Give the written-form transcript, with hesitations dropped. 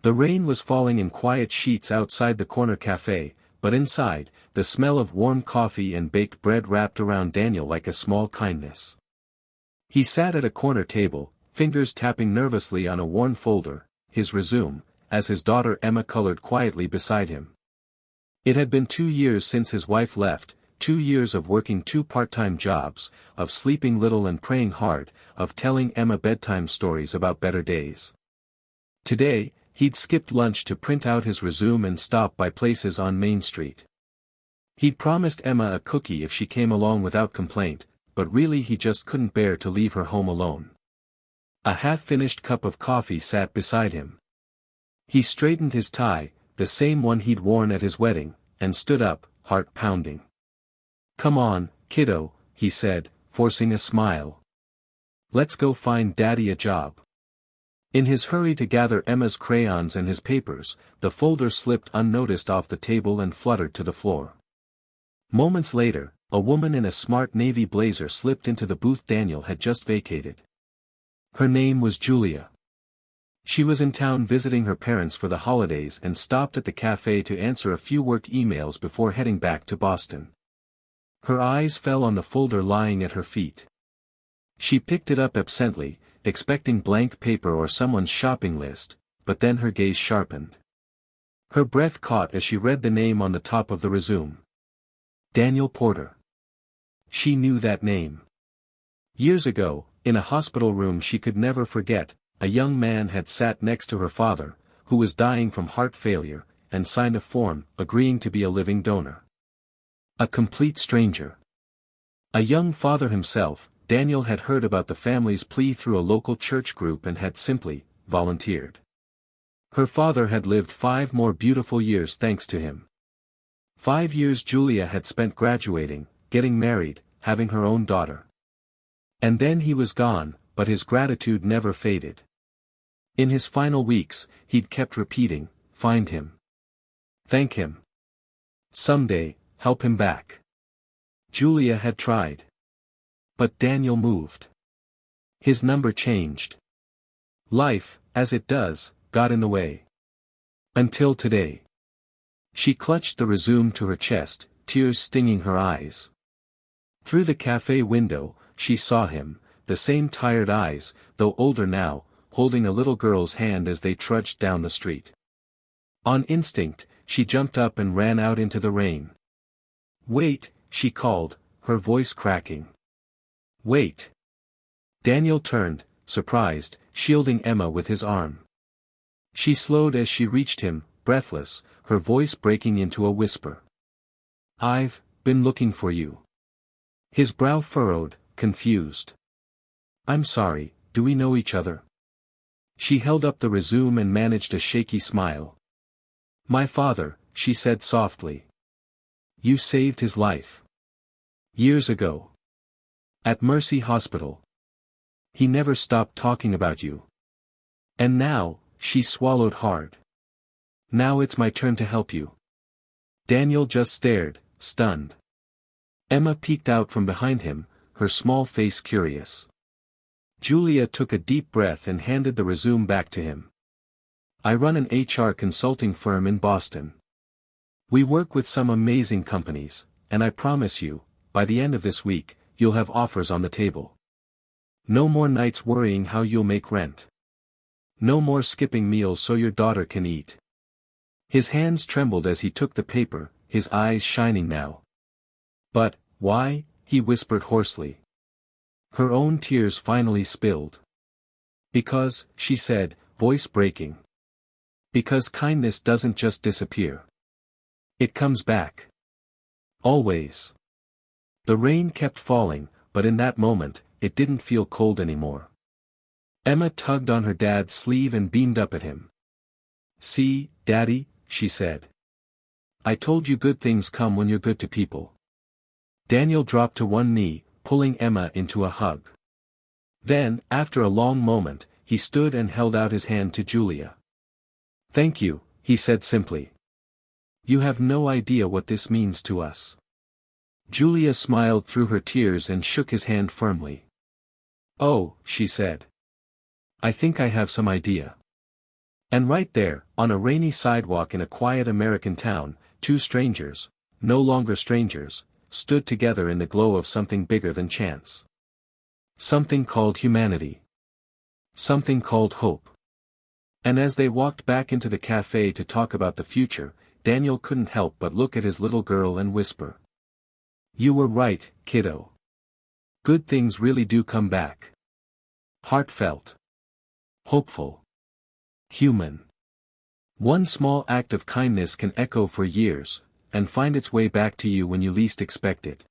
The rain was falling in quiet sheets outside the corner cafe, but inside, the smell of warm coffee and baked bread wrapped around Daniel like a small kindness. He sat at a corner table, fingers tapping nervously on a worn folder, his resume, as his daughter Emma colored quietly beside him. It had been 2 years since his wife left, 2 years of working 2 part-time jobs, of sleeping little and praying hard, of telling Emma bedtime stories about better days. Today, he'd skipped lunch to print out his resume and stop by places on Main Street. He'd promised Emma a cookie if she came along without complaint, but really he just couldn't bear to leave her home alone. A half-finished cup of coffee sat beside him. He straightened his tie, the same one he'd worn at his wedding, and stood up, heart pounding. "Come on, kiddo," he said, forcing a smile. "Let's go find Daddy a job." In his hurry to gather Emma's crayons and his papers, the folder slipped unnoticed off the table and fluttered to the floor. Moments later, a woman in a smart navy blazer slipped into the booth Daniel had just vacated. Her name was Julia. She was in town visiting her parents for the holidays and stopped at the cafe to answer a few work emails before heading back to Boston. Her eyes fell on the folder lying at her feet. She picked it up absently, expecting blank paper or someone's shopping list, but then her gaze sharpened. Her breath caught as she read the name on the top of the resume. Daniel Porter. She knew that name. Years ago, in a hospital room she could never forget, a young man had sat next to her father, who was dying from heart failure, and signed a form, agreeing to be a living donor. A complete stranger. A young father himself, Daniel had heard about the family's plea through a local church group and had simply volunteered. Her father had lived 5 more beautiful years thanks to him. 5 years Julia had spent graduating, getting married, having her own daughter. And then he was gone, but his gratitude never faded. In his final weeks, he'd kept repeating, "Find him. Thank him. Someday, help him back." Julia had tried. But Daniel moved. His number changed. Life, as it does, got in the way. Until today. She clutched the resume to her chest, tears stinging her eyes. Through the cafe window, she saw him, the same tired eyes, though older now, holding a little girl's hand as they trudged down the street. On instinct, she jumped up and ran out into the rain. "Wait," she called, her voice cracking. "Wait." Daniel turned, surprised, shielding Emma with his arm. She slowed as she reached him, breathless, her voice breaking into a whisper. "I've been looking for you." His brow furrowed, confused. "I'm sorry, do we know each other?" She held up the resume and managed a shaky smile. "My father," she said softly. "You saved his life. Years ago. At Mercy Hospital. He never stopped talking about you. And now," she swallowed hard. "Now it's my turn to help you." Daniel just stared, stunned. Emma peeked out from behind him, her small face curious. Julia took a deep breath and handed the resume back to him. "I run an HR consulting firm in Boston. We work with some amazing companies, and I promise you, by the end of this week, you'll have offers on the table. No more nights worrying how you'll make rent. No more skipping meals so your daughter can eat." His hands trembled as he took the paper, his eyes shining now. "But, why?" he whispered hoarsely. Her own tears finally spilled. "Because," she said, voice breaking. "Because kindness doesn't just disappear. It comes back. Always." The rain kept falling, but in that moment, it didn't feel cold anymore. Emma tugged on her dad's sleeve and beamed up at him. "See, Daddy," she said. "I told you good things come when you're good to people." Daniel dropped to one knee, pulling Emma into a hug. Then, after a long moment, he stood and held out his hand to Julia. "Thank you," he said simply. "You have no idea what this means to us." Julia smiled through her tears and shook his hand firmly. "Oh," she said. "I think I have some idea." And right there, on a rainy sidewalk in a quiet American town, two strangers, no longer strangers, stood together in the glow of something bigger than chance. Something called humanity. Something called hope. And as they walked back into the cafe to talk about the future, Daniel couldn't help but look at his little girl and whisper. "You were right, kiddo. Good things really do come back." Heartfelt. Hopeful. Human. One small act of kindness can echo for years, and find its way back to you when you least expect it.